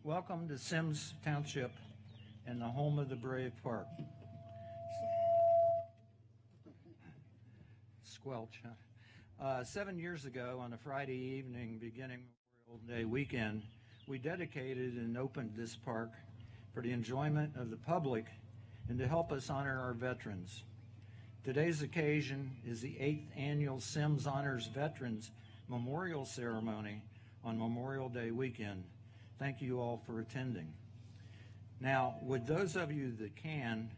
Welcome to Symmes Township and the home of the Brave Park. Squelch, huh? 7 years ago on a Friday evening beginning Memorial Day weekend, we dedicated and opened this park for the enjoyment of the public and to help us honor our veterans. Today's occasion is the 8th annual Symmes Honors Veterans Memorial Ceremony on Memorial Day weekend. Thank you all for attending. Now, would those of you that can,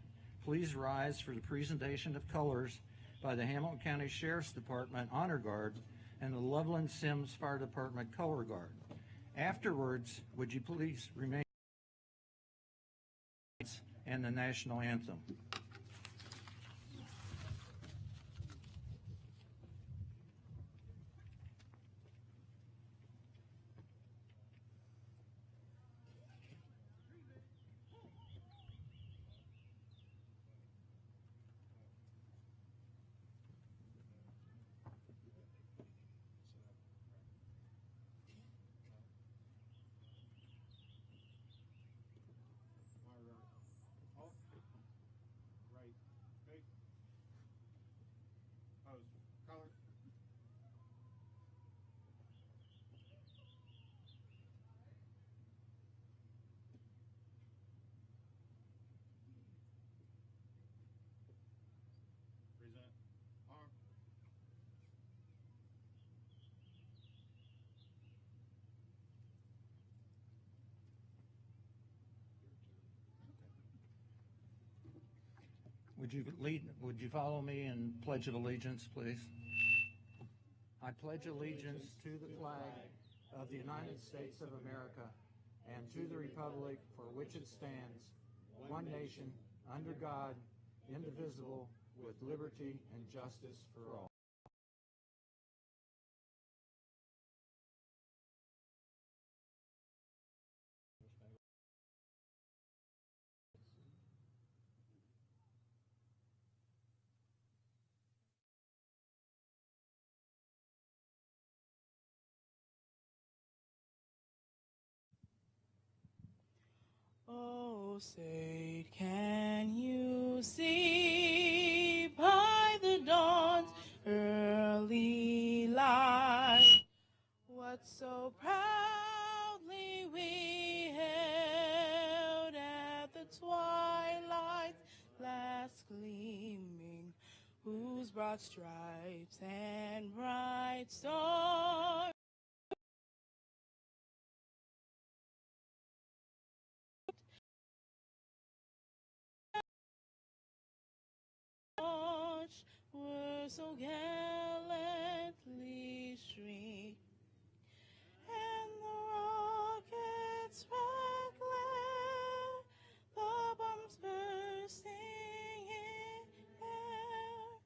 please rise for the presentation of colors by the Hamilton County Sheriff's Department Honor Guard and the Loveland Symmes Fire Department Color Guard. Afterwards, would you please remain and the national anthem. Would you follow me in Pledge of Allegiance, please? I pledge allegiance to the flag of the United States of America and to the republic for which it stands, one nation, under God, indivisible, with liberty and justice for all. Oh, say, can you see by the dawn's early light what so proudly we held at the twilight's last gleaming, whose broad stripes and bright stars were so gallantly streamed, and the rocket's red glare, the bombs bursting in air,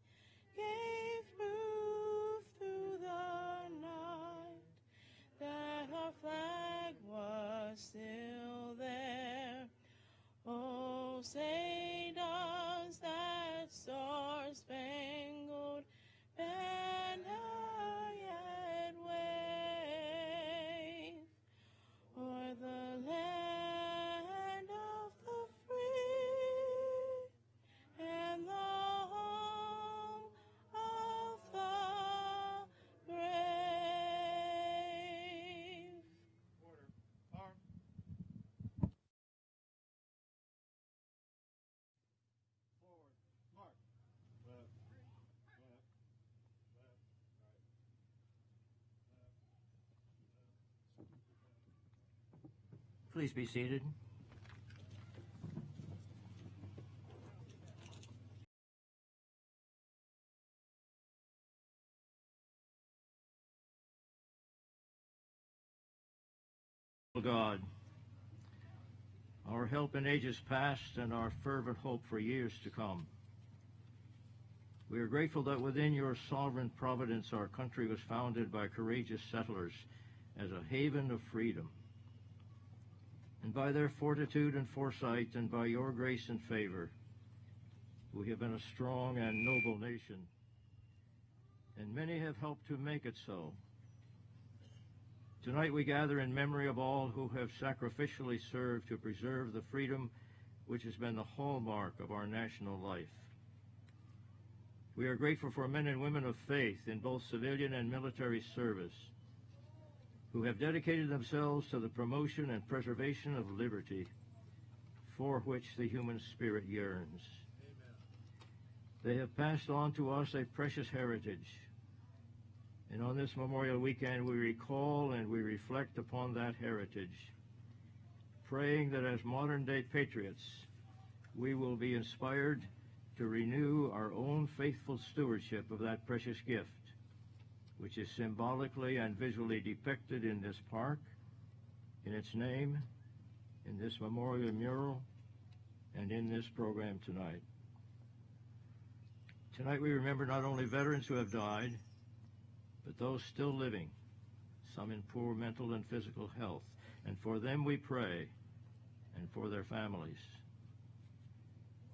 gave proof through the night that our flag was still there. Oh, say does that star-spangled banner yet wave o'er the land of the free and the home of the brave? Order. Arm. Please be seated. God, our help in ages past and our fervent hope for years to come. We are grateful that within your sovereign providence our country was founded by courageous settlers as a haven of freedom. And by their fortitude and foresight and by your grace and favor, we have been a strong and noble nation, and many have helped to make it so. Tonight we gather in memory of all who have sacrificially served to preserve the freedom which has been the hallmark of our national life. We are grateful for men and women of faith in both civilian and military service who have dedicated themselves to the promotion and preservation of liberty, for which the human spirit yearns. Amen. They have passed on to us a precious heritage, and on this Memorial Weekend we recall and we reflect upon that heritage, praying that as modern-day patriots we will be inspired to renew our own faithful stewardship of that precious gift, which is symbolically and visually depicted in this park, in its name, in this memorial mural, and in this program tonight. Tonight we remember not only veterans who have died, but those still living, some in poor mental and physical health, and for them we pray, and for their families.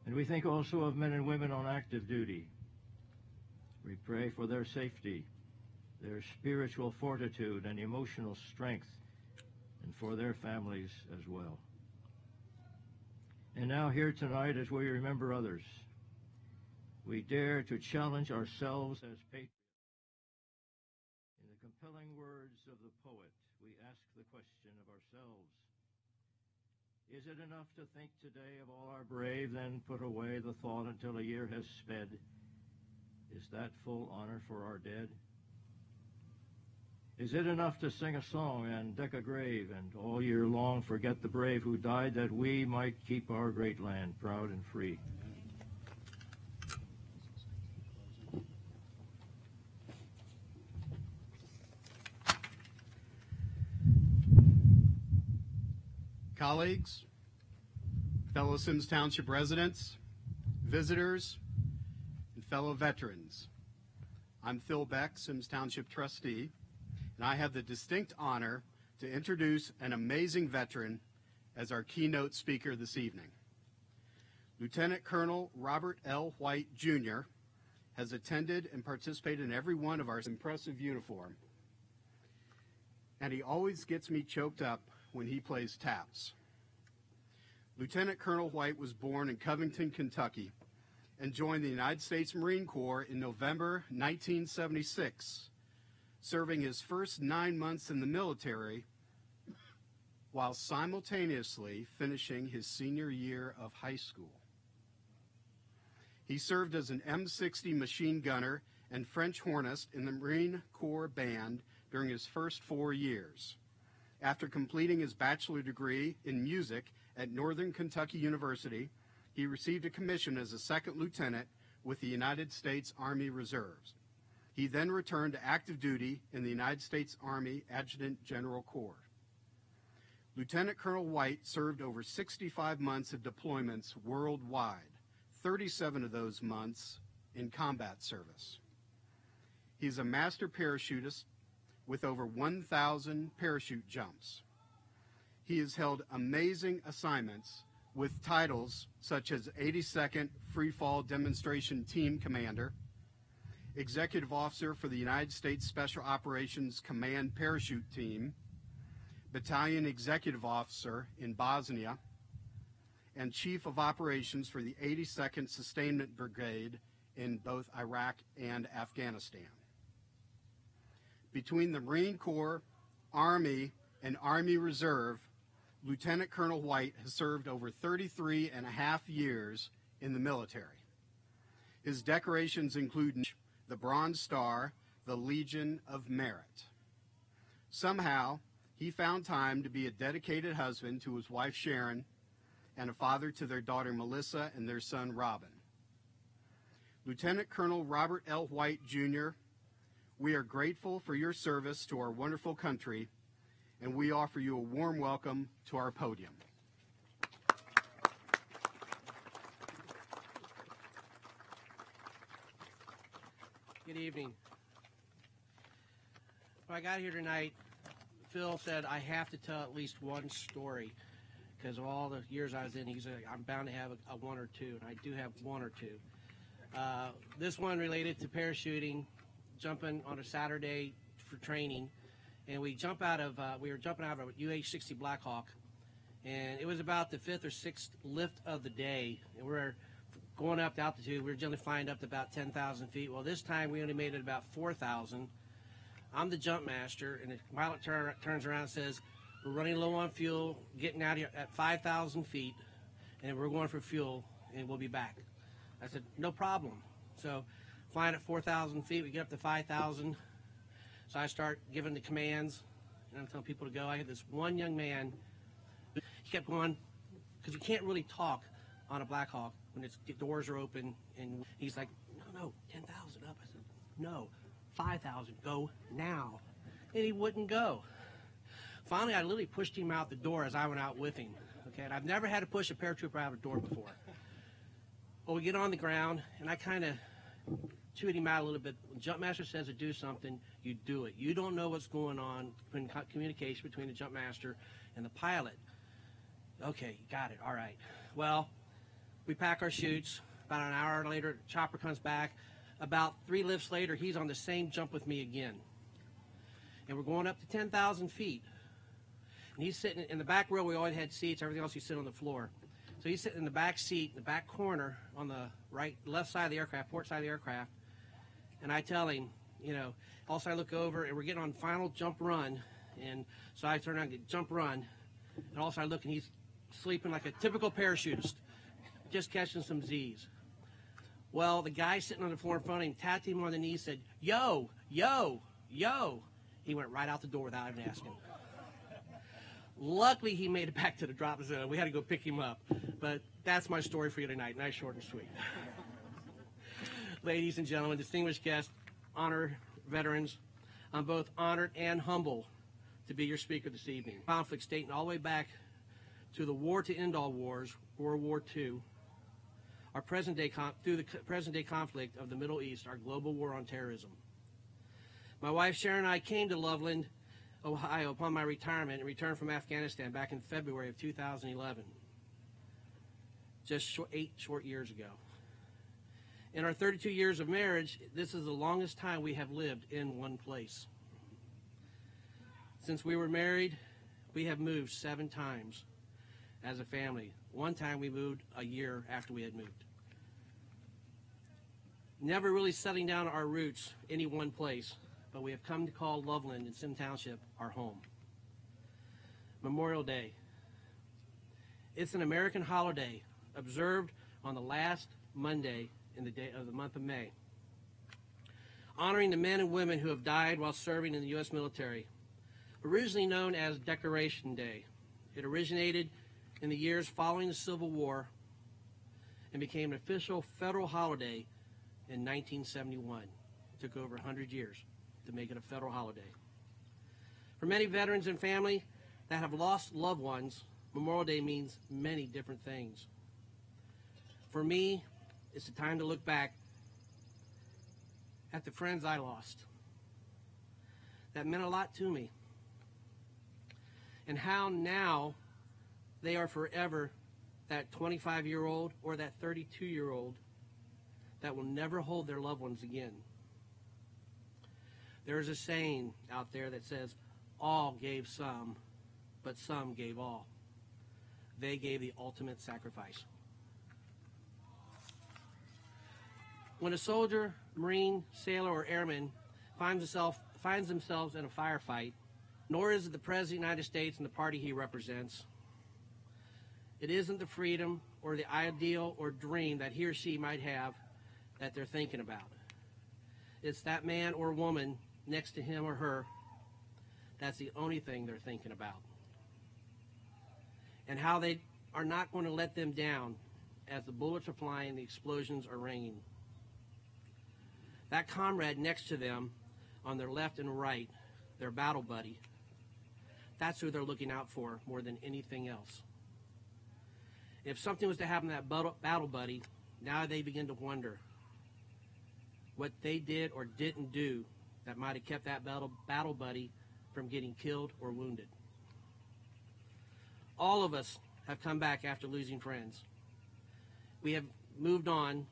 And we think also of men and women on active duty. We pray for their safety, their spiritual fortitude and emotional strength, and for their families as well. And now here tonight, as we remember others, we dare to challenge ourselves as patriots. In the compelling words of the poet, we ask the question of ourselves: is it enough to think today of all our brave, then put away the thought until a year has sped? Is that full honor for our dead? Is it enough to sing a song and deck a grave and all year long forget the brave who died that we might keep our great land proud and free? Colleagues, fellow Symmes Township residents, visitors, and fellow veterans, I'm Phil Beck, Symmes Township trustee, and I have the distinct honor to introduce an amazing veteran as our keynote speaker this evening. Lieutenant Colonel Robert L. White, Jr. has attended and participated in every one of our impressive uniform, and he always gets me choked up when he plays taps. Lieutenant Colonel White was born in Covington, Kentucky, and joined the United States Marine Corps in November 1976, serving his first 9 months in the military while simultaneously finishing his senior year of high school. He served as an M60 machine gunner and French hornist in the Marine Corps Band during his first 4 years. After completing his bachelor degree in music at Northern Kentucky University, he received a commission as a second lieutenant with the United States Army Reserves. He then returned to active duty in the United States Army Adjutant General Corps. Lieutenant Colonel White served over 65 months of deployments worldwide, 37 of those months in combat service. He's a master parachutist with over 1,000 parachute jumps. He has held amazing assignments with titles such as 82nd Free Fall Demonstration Team Commander, Executive Officer for the United States Special Operations Command Parachute Team, Battalion Executive Officer in Bosnia, and Chief of Operations for the 82nd Sustainment Brigade in both Iraq and Afghanistan. Between the Marine Corps, Army, and Army Reserve, Lieutenant Colonel White has served over 33 and a half years in the military. His decorations include the Bronze Star, the Legion of Merit. Somehow, he found time to be a dedicated husband to his wife Sharon and a father to their daughter Melissa and their son Robin. Lieutenant Colonel Robert L. White, Jr., we are grateful for your service to our wonderful country, and we offer you a warm welcome to our podium. Good evening. When I got here tonight, Phil said I have to tell at least one story because of all the years I was in. He said I'm bound to have a one or two, and I do have one or two. This one related to parachuting, jumping on a Saturday for training, and we were jumping out of a UH-60 Blackhawk, and it was about the 5th or 6th lift of the day, and we're going up to altitude. We were generally flying up to about 10,000 feet. Well, this time we only made it about 4,000. I'm the jump master, and the pilot turns around and says, we're running low on fuel, getting out here at 5,000 feet, and we're going for fuel, and we'll be back. I said, no problem. So flying at 4,000 feet, we get up to 5,000. So I start giving the commands, and I'm telling people to go. I had this one young man, he kept going, because you can't really talk on a Blackhawk when the doors are open, and he's like, no, 10,000 up. I said, no, 5,000, go now. And he wouldn't go. Finally, I literally pushed him out the door as I went out with him. Okay, and I've never had to push a paratrooper out of a door before. Well, we get on the ground, and I kind of chewed him out a little bit. When Jump Master says to do something, you do it. You don't know what's going on in communication between the Jump Master and the pilot. Okay, got it, all right. Well, we pack our chutes. About an hour later, the chopper comes back. About 3 lifts later, he's on the same jump with me again. And we're going up to 10,000 feet. And he's sitting in the back row. We always had seats. Everything else, you sit on the floor. So he's sitting in the back seat, in the back corner, on the left side of the aircraft, port side of the aircraft. And I tell him, you know, also I look over, and we're getting on final jump run. And so I turn around and get jump run. And also I look, and he's sleeping like a typical parachutist, just catching some Z's. Well, the guy sitting on the floor in front of him tapped him on the knee, said, yo, yo, yo. He went right out the door without even asking. Luckily, he made it back to the drop zone. We had to go pick him up. But that's my story for you tonight. Nice, short, and sweet. Ladies and gentlemen, distinguished guests, honored veterans, I'm both honored and humbled to be your speaker this evening. Conflict dating all the way back to the war to end all wars, World War II, our present-day conflict of the Middle East, our global war on terrorism. My wife Sharon and I came to Loveland, Ohio upon my retirement and returned from Afghanistan back in February of 2011, just 8 short years ago. In our 32 years of marriage, this is the longest time we have lived in one place. Since we were married, we have moved 7 times as a family. One time we moved a year after we had moved. Never really settling down our roots any one place, but we have come to call Loveland in Symmes Township our home. Memorial Day. It's an American holiday observed on the last Monday in the day of the month of May, honoring the men and women who have died while serving in the U.S. military. Originally known as Decoration Day, it originated in the years following the Civil War and became an official federal holiday in 1971. It took over 100 years to make it a federal holiday. For many veterans and family that have lost loved ones, Memorial Day means many different things. For me, it's a time to look back at the friends I lost that meant a lot to me, and how now they are forever that 25-year-old or that 32-year-old that will never hold their loved ones again. There's a saying out there that says, all gave some, but some gave all. They gave the ultimate sacrifice. When a soldier, Marine, sailor, or airman finds themselves in a firefight, nor is it the President of the United States and the party he represents. It isn't the freedom or the ideal or dream that he or she might have that they're thinking about. It's that man or woman next to him or her. That's the only thing they're thinking about. And how they are not going to let them down as the bullets are flying, the explosions are ringing. That comrade next to them on their left and right, their battle buddy, that's who they're looking out for more than anything else. If something was to happen to that battle buddy, now they begin to wonder what they did or didn't do that might have kept that battle buddy from getting killed or wounded. All of us have come back after losing friends. We have moved on,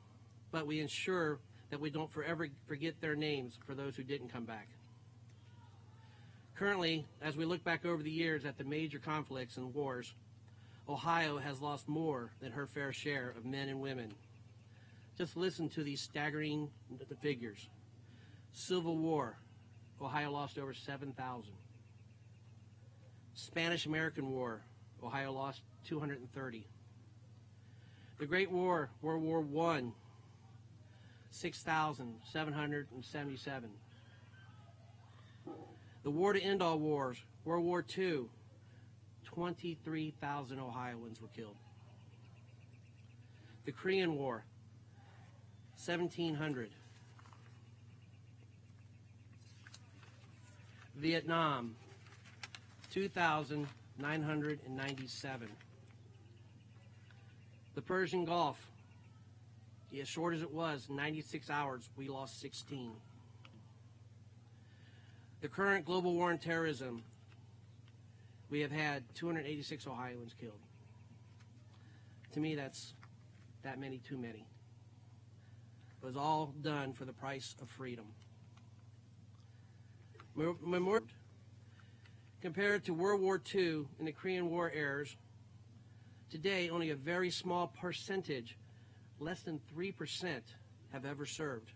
but we ensure that we don't forever forget their names for those who didn't come back. Currently, as we look back over the years at the major conflicts and wars, Ohio has lost more than her fair share of men and women. Just listen to these staggering figures. Civil War, Ohio lost over 7,000. Spanish-American War, Ohio lost 230. The Great War, World War I, 6,777. The war to end all wars, World War II, 23,000 Ohioans were killed. The Korean War, 1,700. Vietnam, 2,997. The Persian Gulf, as short as it was, 96 hours, we lost 16. The current global war on terrorism, we have had 286 Ohioans killed. To me, that's that many too many. It was all done for the price of freedom. Compared to World War II and the Korean War eras, today only a very small percentage, less than 3%, have ever served.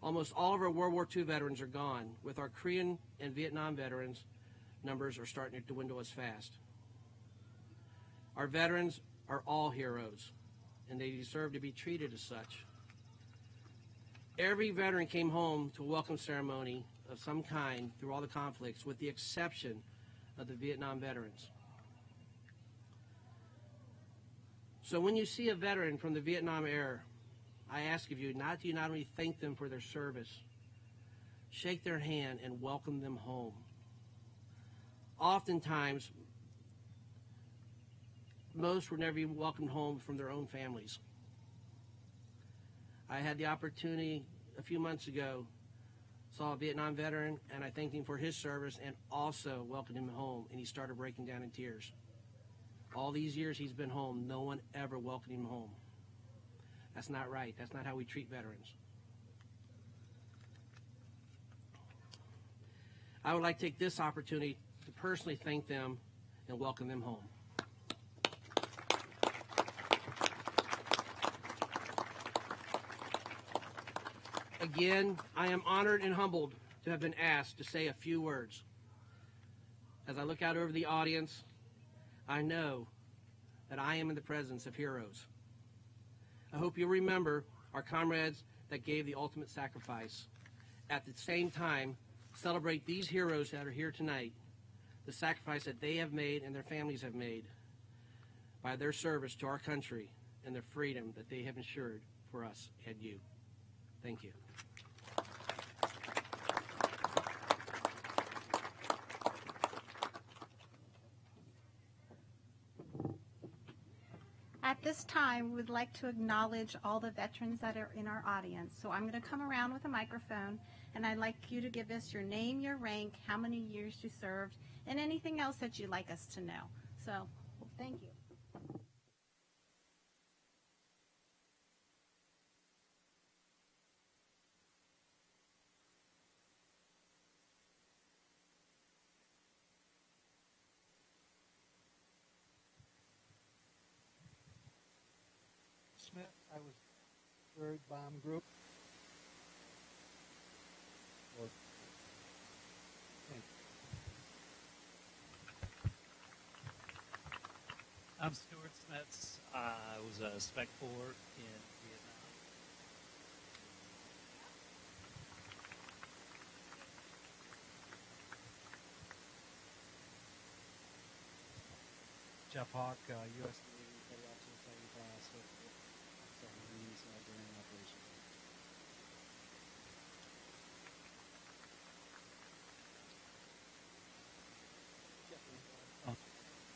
Almost all of our World War II veterans are gone. With our Korean and Vietnam veterans, numbers are starting to dwindle as fast. Our veterans are all heroes, and they deserve to be treated as such. Every veteran came home to a welcome ceremony of some kind through all the conflicts, with the exception of the Vietnam veterans. So when you see a veteran from the Vietnam era, I ask of you, not only thank them for their service, shake their hand and welcome them home. Oftentimes, most were never even welcomed home from their own families. I had the opportunity a few months ago, saw a Vietnam veteran, and I thanked him for his service and also welcomed him home, and he started breaking down in tears. All these years he's been home, no one ever welcomed him home. That's not right. That's not how we treat veterans. I would like to take this opportunity to personally thank them and welcome them home. Again, I am honored and humbled to have been asked to say a few words. As I look out over the audience, I know that I am in the presence of heroes. I hope you'll remember our comrades that gave the ultimate sacrifice. At the same time, celebrate these heroes that are here tonight, the sacrifice that they have made and their families have made by their service to our country and the freedom that they have ensured for us and you. Thank you. At this time, we would like to acknowledge all the veterans that are in our audience. So I'm going to come around with a microphone, and I'd like you to give us your name, your rank, how many years you served, and anything else that you'd like us to know. So, thank you. Smith, I was 3rd Bomb Group. I'm Stuart Smets. I was a Spec 4 in Vietnam. Jeff Hawk, U.S. Navy Petty Officer Second Class, submarines during operation.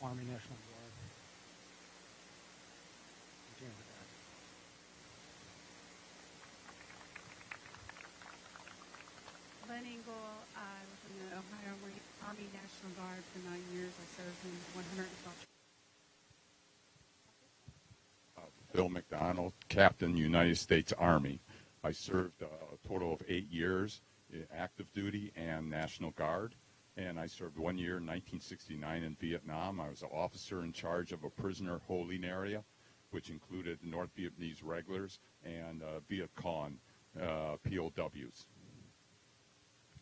Army National Guard. Glenn Engel, I was in the Ohio Army National Guard for 9 years. I served in 112. Bill McDonald, Captain, United States Army. I served a total of 8 years. active duty and National Guard. And I served 1 year in 1969 in Vietnam. I was an officer in charge of a prisoner holding area, which included North Vietnamese regulars and Viet Cong POWs.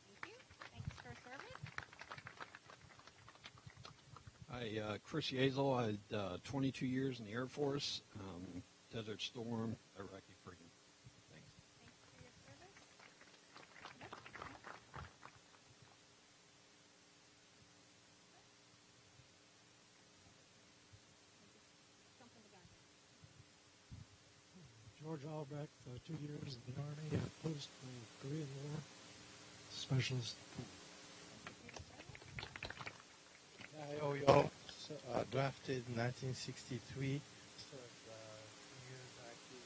Thank you. Thanks for service. Hi, Chris Yazel. I had 22 years in the Air Force, Desert Storm, Iraqi Freedom. Thanks. Thanks for your service. George Albrecht, 2 years in the Army, post Korean War specialist. Yo, drafted in 1963. Served 2 years active in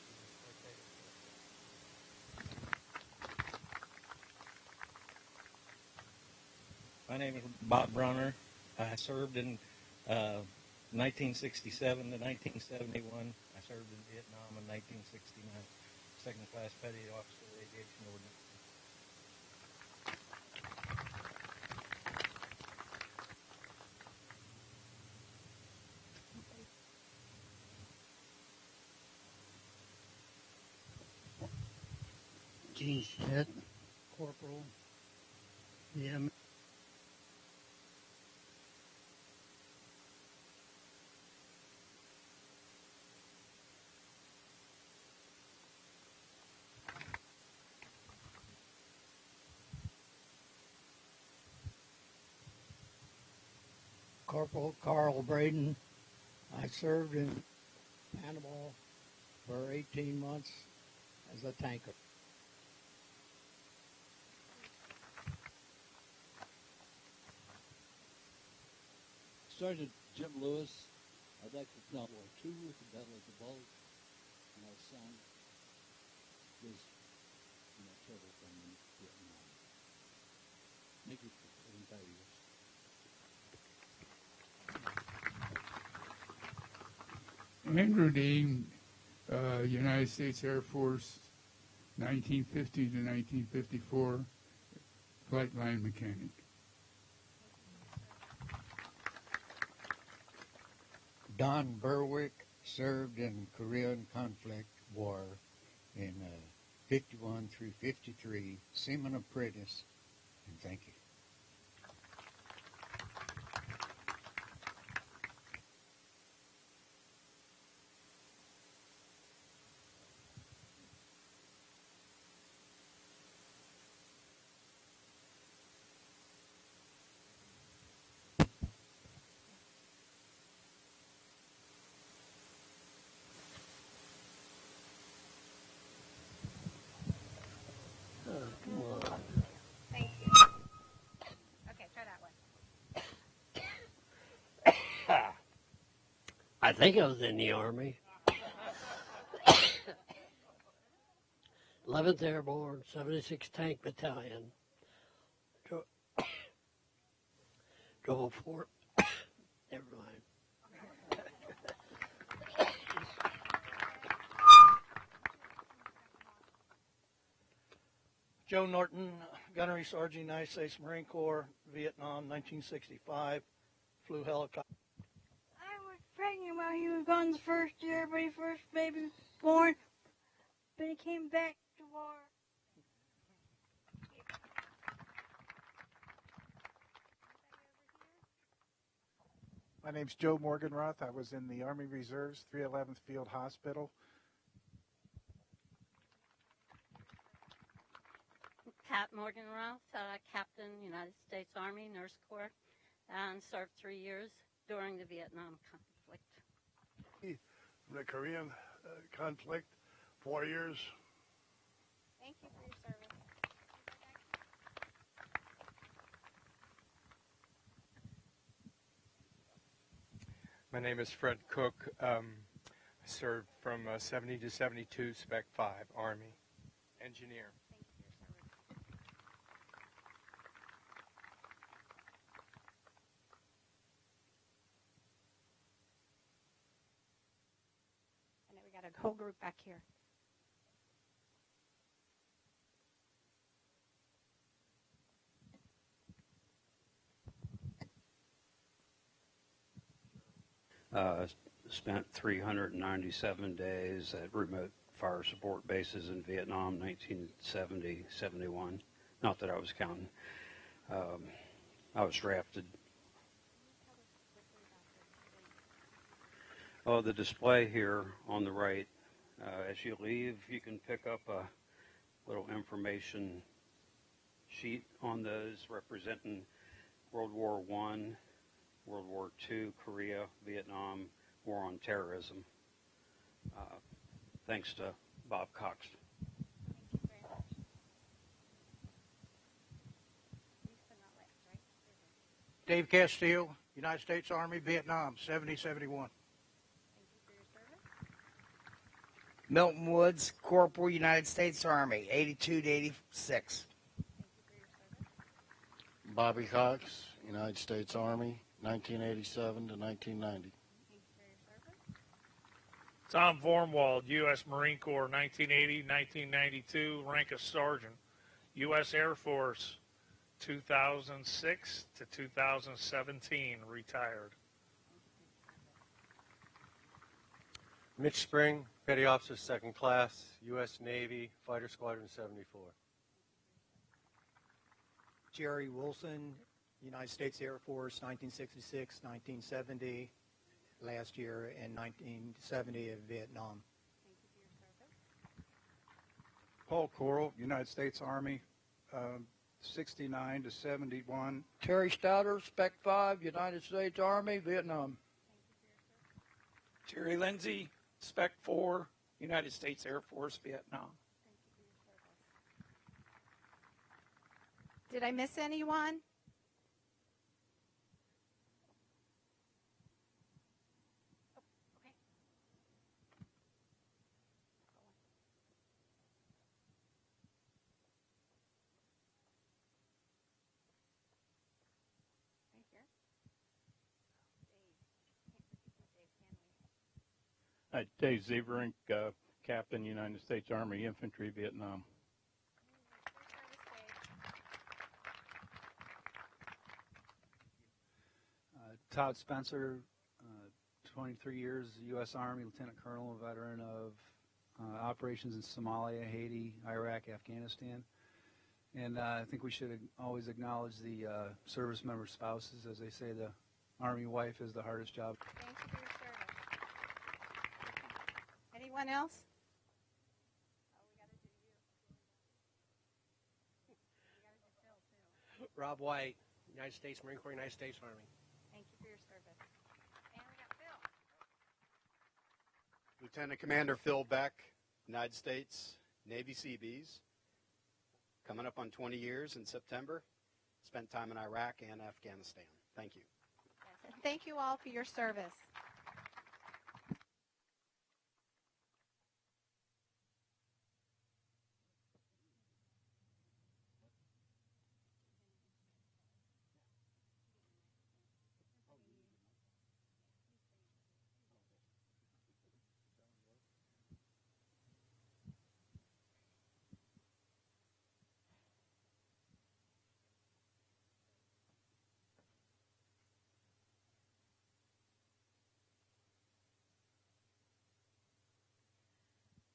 the My name is Bob Brunner. I served in 1967 to 1971. I served in Vietnam in 1969. Second class petty officer, aviation ordnance. Gene Schmidt, Corporal, VM. Corporal Carl Braden. I served in Panama for 18 months as a tanker. Sergeant Jim Lewis. I'd like to World War II with the Battle of the Bulge. My son was in a terrible thing in Vietnam. Thank you for the entire years. Andrew Dean, United States Air Force, 1950 to 1954, flight line mechanic. Don Berwick served in Korean conflict war in 51 through 53, seaman apprentice, and thank you. Thank you. Okay, try that one. I think I was in the Army. 11th Airborne, 76 Tank Battalion. Drove a Fort. Never mind. Joe Norton, Gunnery Sergeant, United States Marine Corps, Vietnam, 1965, flew helicopter. I was pregnant while he was gone the first year, but his first baby was born, but he came back to war. My name's Joe Morganroth. I was in the Army Reserves, 311th Field Hospital. Pat Morganroth, Captain, United States Army, Nurse Corps, and served 3 years during the Vietnam conflict. From the Korean conflict, 4 years. Thank you for your service. My name is Fred Cook. I served from 70 to 72, Spec 5, Army, engineer. And then we got a whole group back here. Spent 397 days at remote fire support bases in Vietnam, 1970, 71. Not that I was counting. I was drafted. Oh, the display here on the right. As you leave, you can pick up a little information sheet on those representing World War I, World War II, Korea, Vietnam, War on Terrorism. Thanks to Bob Cox. Dave Castile, United States Army, Vietnam, 70-71. Milton Woods, Corporal, United States Army, 82 to 86. Bobby Cox, United States Army, 1987 to 1990. Tom Vormwald, U.S. Marine Corps, 1980-1992, rank of sergeant. U.S. Air Force, 2006 to 2017, retired. Mitch Spring, Petty Officer, 2nd Class, U.S. Navy, Fighter Squadron 74. Jerry Wilson, United States Air Force, 1966, 1970, last year, and 1970 in Vietnam. Paul Coral, United States Army, 69 to 71. Terry Stouter, Spec 5, United States Army, Vietnam. Terry Lindsay, Spec 4, United States Air Force, Vietnam. Did I miss anyone? Dave Zeverink, Captain, United States Army Infantry, Vietnam. Todd Spencer, 23 years, U.S. Army Lieutenant Colonel, a veteran of operations in Somalia, Haiti, Iraq, Afghanistan. And I think we should always acknowledge the service member spouses. As they say, the Army wife is the hardest job. Thank you for your service. Anyone else? Rob White, United States Marine Corps, United States Army. Thank you for your service. And we got Phil. Lieutenant Commander Phil Beck, United States Navy Seabees. Coming up on 20 years in September. Spent time in Iraq and Afghanistan. Thank you. Yes, and thank you all for your service.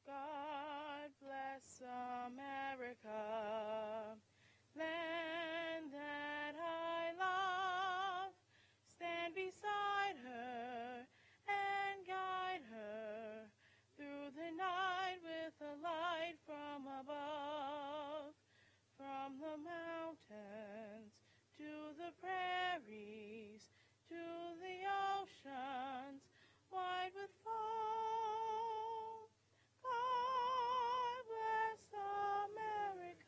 God bless America, land that I love. Stand beside her and guide her through the night with a light from above. From the mountains to the prairies, to the oceans wide with foam. God bless America.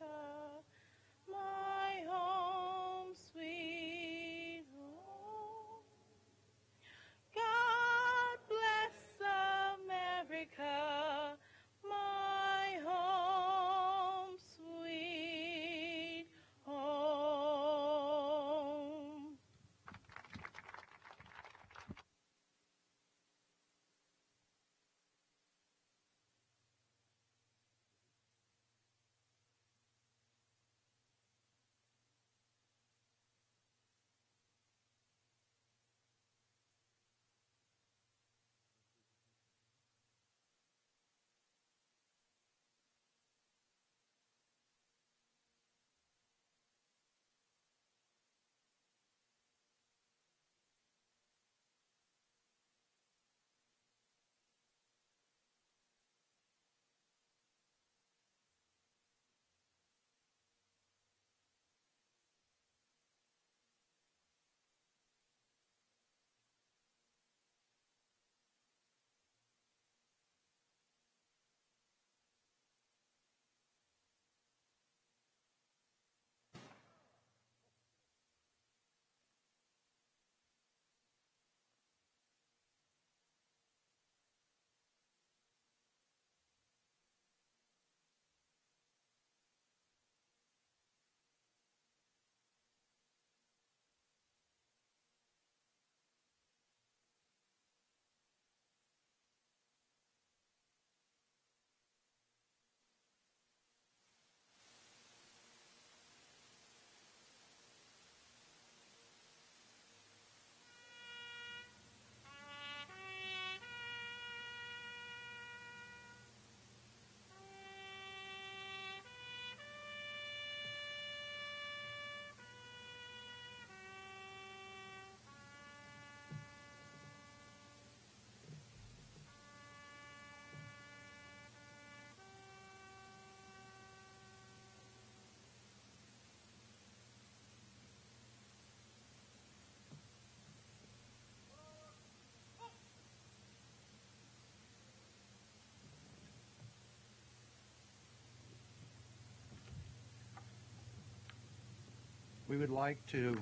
We would like to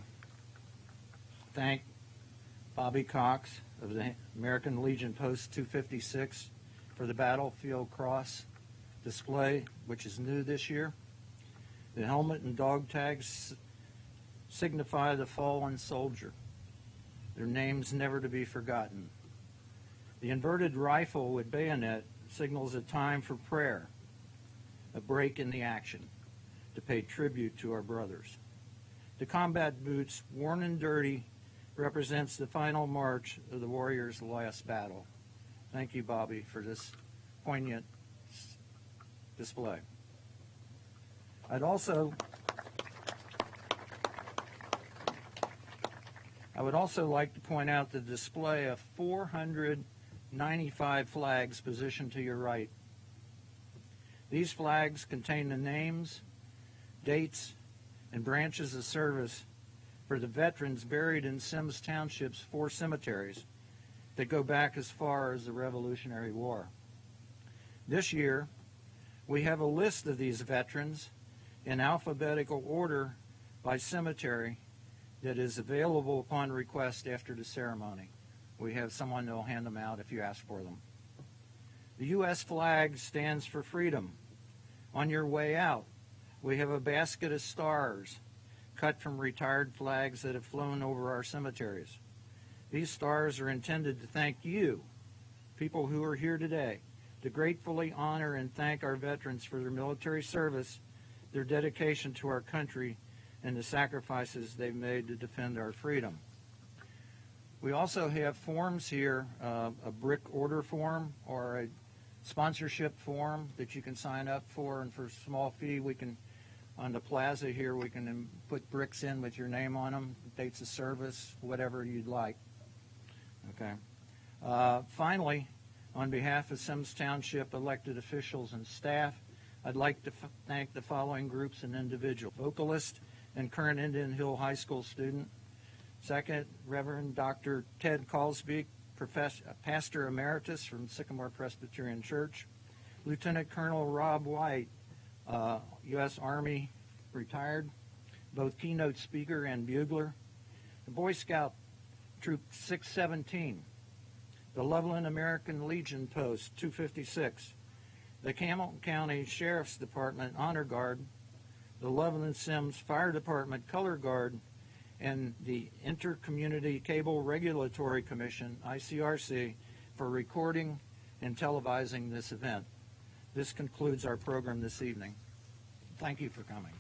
thank Bobby Cox of the American Legion Post 256 for the Battlefield Cross display, which is new this year. The helmet and dog tags signify the fallen soldier, their names never to be forgotten. The inverted rifle with bayonet signals a time for prayer, a break in the action, to pay tribute to our brothers. The combat boots, worn and dirty, represents the final march of the warrior's last battle. Thank you, Bobby, for this poignant display. I would also like to point out the display of 495 flags positioned to your right. These flags contain the names, dates, and branches of service for the veterans buried in Symmes Township's 4 cemeteries that go back as far as the Revolutionary War. This year, we have a list of these veterans in alphabetical order by cemetery that is available upon request after the ceremony. We have someone that will hand them out if you ask for them. The U.S. flag stands for freedom. On your way out, we have a basket of stars cut from retired flags that have flown over our cemeteries. These stars are intended to thank you, people who are here today, to gratefully honor and thank our veterans for their military service, their dedication to our country, and the sacrifices they've made to defend our freedom. We also have forms here, a brick order form or a sponsorship form that you can sign up for, and for a small fee we can, on the plaza here, we can put bricks in with your name on them, dates of service, whatever you'd like. Okay. Finally, on behalf of Symmes Township elected officials and staff, I'd like to thank the following groups and individuals. Vocalist and current Indian Hill High School student. Second, Reverend Dr. Ted Callsbeek, Pastor Emeritus from Sycamore Presbyterian Church. Lieutenant Colonel Rob White, U.S. Army retired, both keynote speaker and bugler. The Boy Scout Troop 617, the Loveland American Legion Post 256, the Hamilton County Sheriff's Department Honor Guard, the Loveland Symmes Fire Department Color Guard, and the Intercommunity Cable Regulatory Commission, ICRC, for recording and televising this event. This concludes our program this evening. Thank you for coming.